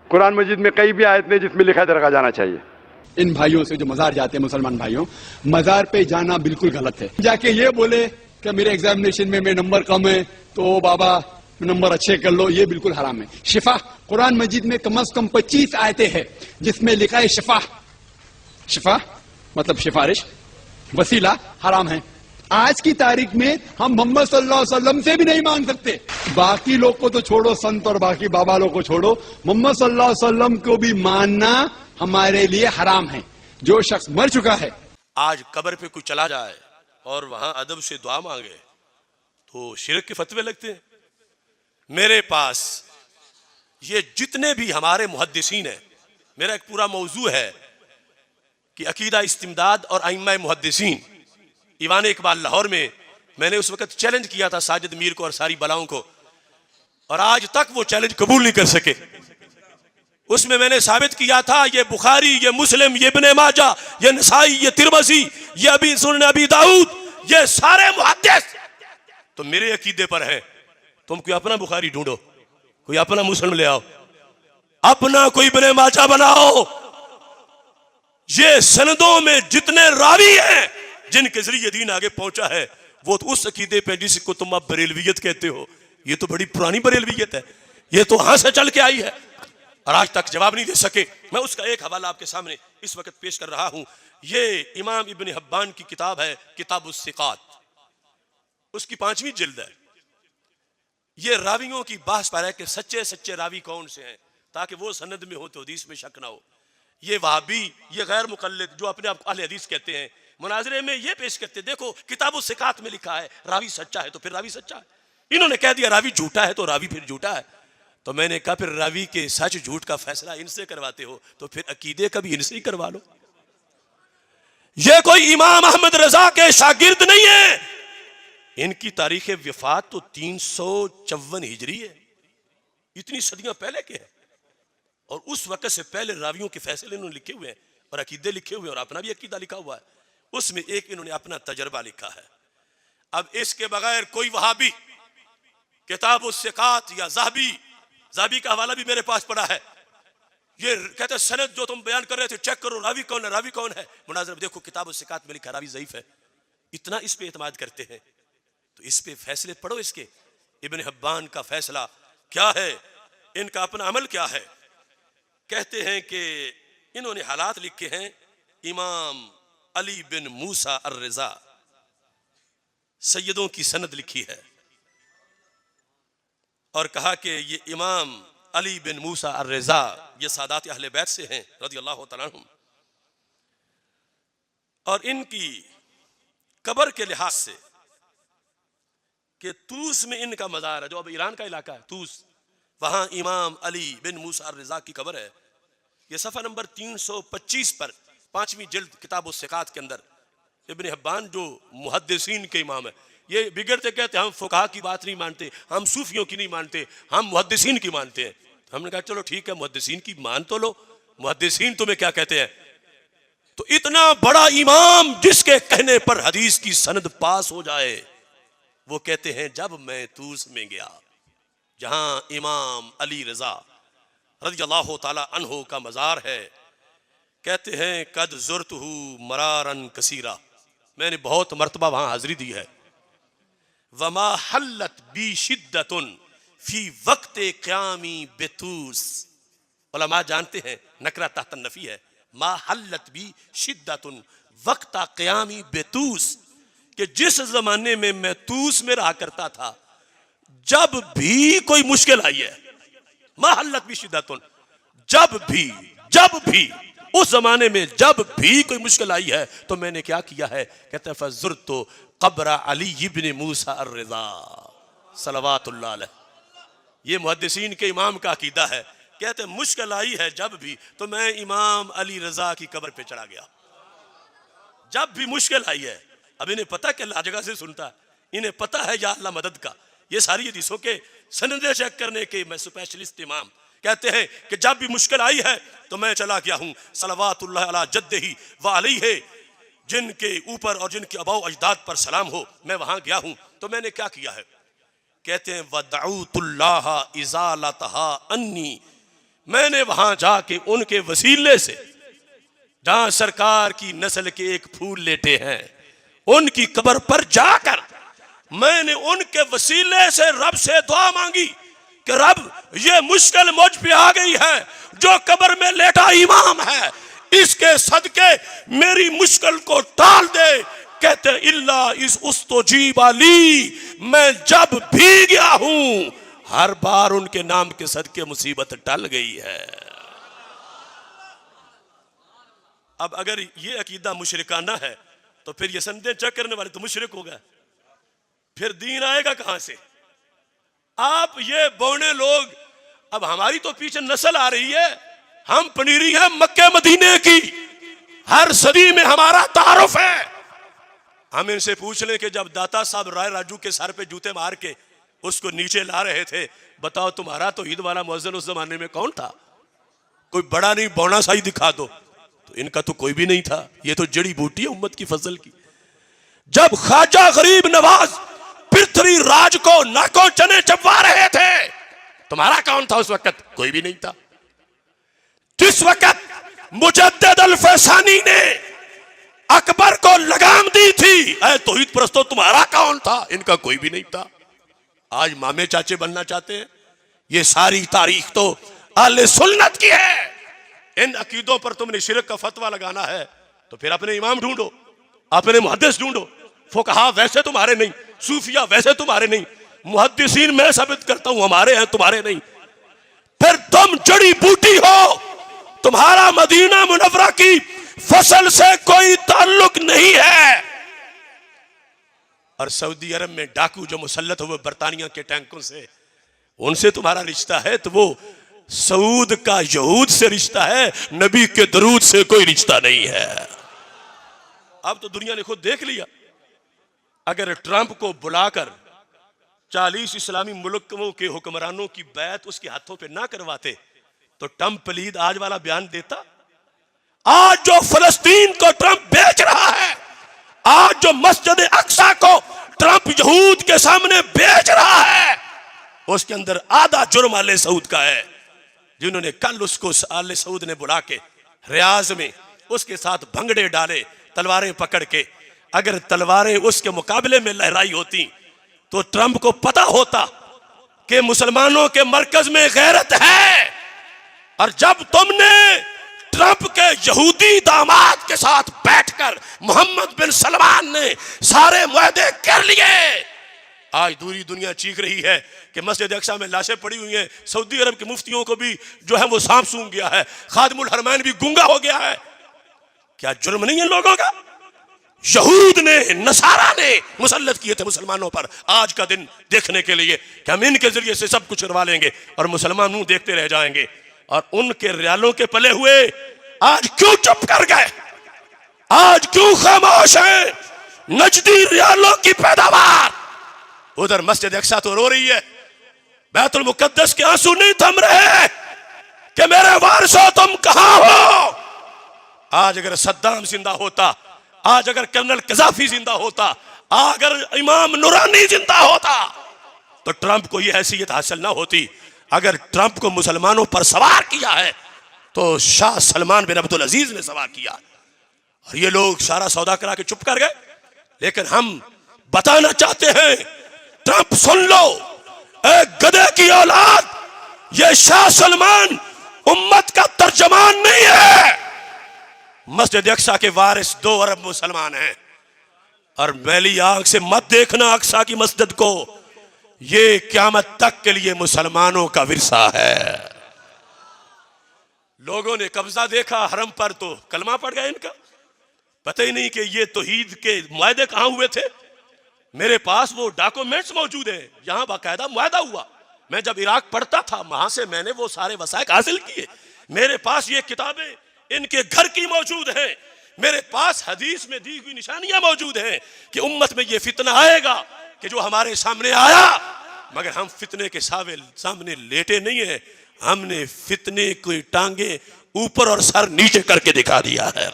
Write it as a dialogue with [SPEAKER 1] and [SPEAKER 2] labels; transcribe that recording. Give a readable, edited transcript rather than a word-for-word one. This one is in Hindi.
[SPEAKER 1] कुरान मजीद में कई भी आयत नहीं जिसमें लिखा है दरगाह जाना चाहिए।
[SPEAKER 2] इन भाइयों से जो मजार जाते हैं, मुसलमान भाइयों, मजार पे जाना बिल्कुल गलत है। जाके ये बोले कि मेरे एग्जामिनेशन में मेरे नंबर कम है तो बाबा नंबर अच्छे कर लो, ये बिल्कुल हराम है। शिफा, कुरान मजीद में कम से कम 25 आयतें हैं जिसमें लिखा है शिफा। शिफा मतलब सिफारिश, वसीला हराम है। आज की तारीख में हम मोहम्मद सल्लल्लाहु अलैहि वसल्लम से भी नहीं मांग सकते। बाकी लोग को तो छोड़ो, संत और बाकी बाबा लोग को छोड़ो, मोहम्मद सल्लल्लाहु अलैहि वसल्लम को भी मानना हमारे लिए हराम है। जो शख्स मर चुका है,
[SPEAKER 3] आज कब्र पे कोई चला जाए और वहां अदब से दुआ मांगे तो शिरक के फतवे लगते हैं। मेरे पास ये जितने भी हमारे मुहद्दिसीन हैं, मेरा एक पूरा मौजू है कि अकीदा इस्तिमदाद और अइम्मा मुहद्दिसीन। ईवान इकबाल लाहौर में मैंने उस वक्त चैलेंज किया था साजिद मीर को और सारी बलाओं को, और आज तक वो चैलेंज कबूल नहीं कर सके। उसमें मैंने साबित किया था ये बुखारी, ये मुस्लिम, ये इब्ने माजा, ये नसाई, ये तिरमिज़ी, ये अबी सुनन अबी दाऊद, ये सारे मुहद्दिस तो मेरे अकीदे पर हैं। तुम कोई अपना बुखारी ढूंढो, कोई अपना मुस्लिम ले आओ, अपना कोई इब्ने माजा बनाओ। ये सनदों में जितने रावी हैं जिनके जरिए दीन आगे पहुंचा है, वो तो उस अकीदे पे जिसको तुम अब बरेलवियत कहते हो। ये तो बड़ी पुरानी बरेलवियत है, ये तो वहां से चल के आई है और आज तक जवाब नहीं दे सके। मैं उसका एक हवाला आपके सामने इस वक्त पेश कर रहा हूं। ये इमाम इब्न हिब्बान की किताब है किताबुस सिकात, उसकी 5वीं जिल्द है। ये रावियों की बहस पर है कि सच्चे सच्चे रावी कौन से हैं, ताकि वो सनद में हो तो हदीस में शक ना हो। ये वहाबी, ये गैर मुकल्लिद जो अपने आप को अहले हदीस कहते हैं, मुनाजरे में ये पेश करते, देखो किताबुस सिकात में लिखा है रावी सच्चा है तो फिर रावी सच्चा है। इन्होंने कह दिया रावी झूठा है तो रावी फिर झूठा है। तो मैंने कहा फिर रावी के सच झूठ का फैसला इनसे करवाते हो तो फिर अकीदे का भी इनसे ही करवा लो। ये कोई इमाम अहमद रजा के शागिर्द नहीं है। इनकी तारीख वफात तो 354 हिजरी है, इतनी सदियां पहले के है। और उस वक्त से पहले रावियों के फैसले इन्होंने लिखे हुए हैं और अकीदे लिखे हुए हैं और अपना भी अकीदा लिखा हुआ है। उसमें एक इन्होंने अपना तजर्बा लिखा है। अब इसके बगैर कोई वहाबी किताबुस सिकात या ज़ाहबी का हवाला भी मेरे पास पड़ा है। ये कहते सनद जो तुम बयान कर रहे थे चेक करो, रावी कौन है, रावी कौन है। मुनाज़र देखो किताबुस सिकात में लिखा रावी ज़ईफ है, इतना इस पे एतमाद करते हैं तो इस पे फैसले पढ़ो। इसके इब्न हिब्बान का फैसला क्या है, इनका अपना अमल क्या है। कहते हैं कि इन्होंने हालात लिखे हैं। इमाम अली बिन मूसा अर्रज़ा, सैयदों की सनद लिखी है और कहा कि ये इमाम अली बिन मूसा अर्रज़ा ये सादात अहले बैत से हैं रज़ियल्लाहु तआला अन्हुम। और इनकी कब्र के लिहाज से कि तूस में इनका मज़ार है, जो अब ईरान का इलाका है तूस, वहां इमाम अली बिन मूसा अर्रज़ा की कब्र है। ये सफ़ा नंबर 325 पर 5वीं जिल्द किताबुस सिकात के अंदर इब्न हिब्बान जो मुहद्दिसीन के इमाम है, ये बिगड़ते कहते हम फुकहा की बात नहीं मानते, हम सूफियों की नहीं मानते, हम मुहद्दिसीन की मानते हैं। तो हमने कहा चलो ठीक है, मुहद्दिसीन की मान तो लो, मुहद्दिसीन तुम्हें क्या कहते हैं। तो इतना बड़ा इमाम जिसके कहने पर हदीस की सनद पास हो जाए, वो कहते हैं जब मैं तूस में गया जहां इमाम अली रजा रज़ियल्लाहु ताला अन्हु का मज़ार है, कहते हैं कद ज़ुरतहु मरारन कसीरा, मैंने बहुत मर्तबा वहां हाजिरी दी है। वमा हल्लत बी शिद्दतुन फी वक्त क़यामी बेतूस, उलमा जानते हैं नकरा तहत नफी है, मा हल्लत बी शिद्दतुन वक्त क़यामी बेतूस, कि जिस जमाने में मैं तूस में रहा करता था जब भी कोई मुश्किल आई है, मा हल्लत बी शिद्दतुन, जब भी उस जमाने में जब भी कोई मुश्किल आई है तो मैंने क्या किया है। कहते हैं फज़ुरतु क़ब्र अली इब्न मूसा अर्रज़ा सलवातुल्लाह अलैह। ये मुहद्दिसीन के इमाम का अकीदा है। कहते हैं मुश्किल आई है जब भी तो मैं इमाम अली रजा की कब्र पे चढ़ा गया, जब भी मुश्किल आई है। अब इन्हें पता कि अल्लाह जगह से सुनता है, इन्हें पता है या अल्लाह मदद का। ये सारी हदीसों के सनदे चेक करने के मैं स्पेशलिस्ट इमाम। कहते हैं कि जब भी मुश्किल आई है तो मैं चला गया हूं सलवातुल्लाह अला जद्दिही व अलैहि, जिनके ऊपर और जिनके अबाउ अजदाद पर सलाम हो, मैं वहां गया हूं। तो मैंने क्या किया है। कहते हैं वदऊतुल्लाह इज़ालतहा अन्नी, मैंने वहां जाके उनके वसीले से, जहां सरकार की नस्ल के एक फूल लेटे हैं, उनकी कब्र पर जाकर मैंने उनके वसीले से रब से दुआ मांगी कि रब ये मुश्किल मुझ पे आ गई है, जो कब्र में लेटा इमाम है, इसके सदके मेरी मुश्किल को टाल दे। कहते इल्ला इस उस्तजीब अली, मैं जब भी गया हूं हर बार उनके नाम के सदके मुसीबत टल गई है। अब अगर ये अकीदा मुशरिकाना है तो फिर ये संदेह चेक करने वाले तो मुशरिक हो गए, फिर दीन आएगा कहां से? आप ये बौने लोग, अब हमारी तो पीछे नस्ल आ रही है, हम पनीरी हैं मक्के मदीने की, हर सदी में हमारा तारुफ है। हम इनसे पूछ लें कि जब दाता साहब राय राजू के सर पे जूते मार के उसको नीचे ला रहे थे, बताओ तुम्हारा तो ईद वाला मुअज्जिन उस जमाने में कौन था? कोई बड़ा नहीं बौना सा ही दिखा दो, तो इनका तो कोई भी नहीं था। ये तो जड़ी बूटी है उम्मत की फसल की। जब ख्वाजा गरीब नवाज पृथ्वी राज को नाको चने चबवा रहे थे, तुम्हारा कौन था उस वक्त? कोई भी नहीं था। जिस वक्त मुजद्दिद अल फैसानी ने अकबर को लगाम दी थी, ऐ तौहीद परस्तो तुम्हारा कौन था? इनका कोई भी नहीं था। आज मामे चाचे बनना चाहते हैं। ये सारी तारीख तो अहले सुन्नत की है। इन अकीदों पर तुमने शिरक का फतवा लगाना है तो फिर अपने इमाम ढूंढो, अपने मुहद्दिस ढूंढो। फुकहा वैसे तुम्हारे नहीं, सूफिया वैसे तुम्हारे नहीं, मुहद्दिसीन मैं साबित करता हूं हमारे हैं, तुम्हारे नहीं। फिर तुम जड़ी बूटी हो, तुम्हारा मदीना मुनव्वरा की फसल से कोई ताल्लुक नहीं है। और सऊदी अरब में डाकू जो मुसल्लत हुए बरतानिया के टैंकों से, उनसे तुम्हारा रिश्ता है तो वो सऊद का यहूद से रिश्ता है, नबी के दरूद से कोई रिश्ता नहीं है। अब तो दुनिया ने खुद देख लिया। अगर ट्रंप को बुलाकर 40 इस्लामी मुल्कों के हुक्मरानों की बैत उसके हाथों पे ना करवाते तो ट्रंप पलीद आज वाला बयान देता? आज जो फलस्तीन को ट्रंप बेच रहा है, आज जो मस्जिद अक्सा को ट्रंप यहूद के सामने बेच रहा है, उसके अंदर आधा जुर्म आले सऊद का है, जिन्होंने कल उसको आले सऊद ने बुला के रियाज में उसके साथ भंगड़े डाले तलवारें पकड़ के। अगर तलवारें उसके मुकाबले में लहराई होती तो ट्रंप को पता होता कि मुसलमानों के मरकज में गैरत है। और जब तुमने ट्रंप के यहूदी दामाद के साथ बैठकर मोहम्मद बिन सलमान ने सारे मुआहदे कर लिए, आज दूरी दुनिया चीख रही है कि मस्जिद अक्सा में लाशें पड़ी हुई हैं। सऊदी अरब के मुफ्तियों को भी जो है वो सांप सूंघ गया है, खादिमुल हरमैन भी गूंगा हो गया है। क्या जुर्म नहीं है लोगों का? यहूद ने, नसारा ने मुसल्लत किए थे मुसलमानों पर, आज का दिन देखने के लिए कि हम इनके जरिए से सब कुछ करवा लेंगे और मुसलमान मुंह देखते रह जाएंगे। और उनके रियालों के पले हुए आज क्यों चुप कर गए? आज क्यों खामोश है? नजदी रियालों की पैदावार, उधर मस्जिद अक्सा तो रो रही है, बैतुल मुकद्दस के आंसू नहीं थम रहे कि मेरे वारिसों तुम कहां हो। आज अगर सद्दाम जिंदा होता, आज अगर कर्नल कजाफी जिंदा होता, अगर इमाम नूरानी जिंदा होता तो ट्रंप को यह हैसियत हासिल ना होती। अगर ट्रंप को मुसलमानों पर सवार किया है तो शाह सलमान बिन अब्दुल अजीज ने सवार किया। और ये लोग सारा सौदा करा के चुप कर गए। लेकिन हम बताना चाहते हैं, ट्रंप सुन लो, एक गधे की औलाद, ये शाह सलमान उम्मत का तर्जमान नहीं है। मस्जिद अक्सा के वारिस 2 अरब मुसलमान हैं। और मैली आंख से मत देखना अक्सा की मस्जिद को, ये क़यामत तक के लिए मुसलमानों का विरसा है। लोगों ने कब्जा देखा हरम पर तो कलमा पड़ गया इनका, पता ही नहीं कि ये तौहीद के मुआहदे कहां हुए थे। मेरे पास वो डॉक्यूमेंट्स मौजूद हैं, यहां बाकायदा मुआहदा हुआ। मैं जब इराक पढ़ता था वहां से मैंने वो सारे वसाइक हासिल किए। मेरे पास ये किताबें इनके घर की मौजूद हैं। मेरे पास हदीस में दी हुई निशानियां मौजूद हैं कि उम्मत में ये फितना आएगा कि जो हमारे सामने आया। मगर हम फितने के सामने लेटे नहीं है, हमने फितने की टांगे ऊपर और सर नीचे करके दिखा दिया है।